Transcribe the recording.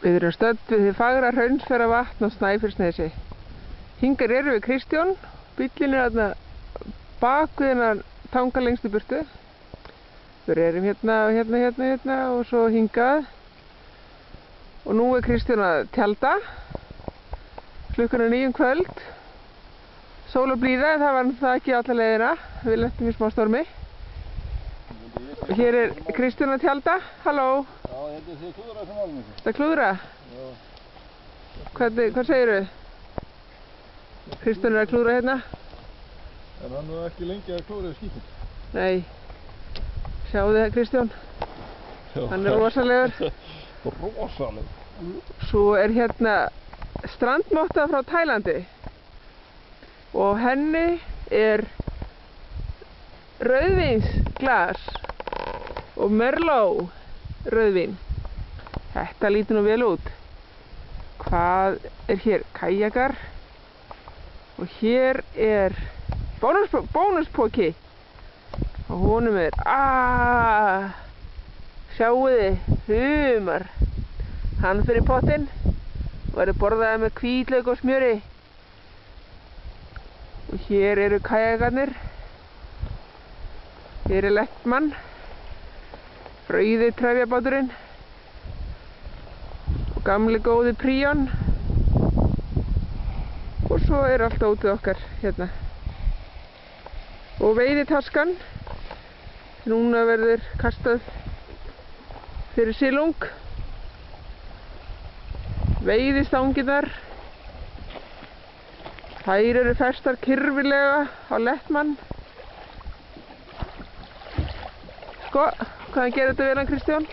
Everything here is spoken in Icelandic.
Við erum stödd við þið fagra Hraunsfjaravatn á Snæfellsnesi. Hingar eru við Kristján. Bíllinn er þarna bak við hennar tanga lengst í burtu. Við erum hérna og svo hingað. Og nú er Kristján að tjalda. Klukkan er 9 kvöld. Sól og blíða, en það var það ekki alla leiðina. Við lentum í smá stormi. Og hér er Kristján að tjalda. Halló. Já, þetta er þið klúðra sem alveg. Þetta klúðra? Já. Hvað segirðu? Kristján er að klúðra hérna. En hann er ekki lengi að klúðra í skítin. Nei. Sjáðu það, Kristján. Já. Hann er rosalegur. Rosalegur. Svo er hérna strandmotta frá Tælandi. Og henni er rauðvínsglas og Merlot rauðvín. Þetta lítur nú vel út. Hvað er hér? Kajakar. Og hér er bónuspoki. Og honum er sjáuði, humar. Hann fyrir pottinn og verður borðaði með hvítlauk og smjöri. Og hér eru kajakarnir. Hér er Lettmann. Rauði trefjabáturinn. Og gamli góði Príon. Og svo er allt ótið okkar hérna. Og veiðitaskan. Núna verður kastað fyrir silung. Veiðistanginnar. Þær eru festar kyrfilega á Lettmann. Sko, hvaðan gerir þetta vel hann, Kristján?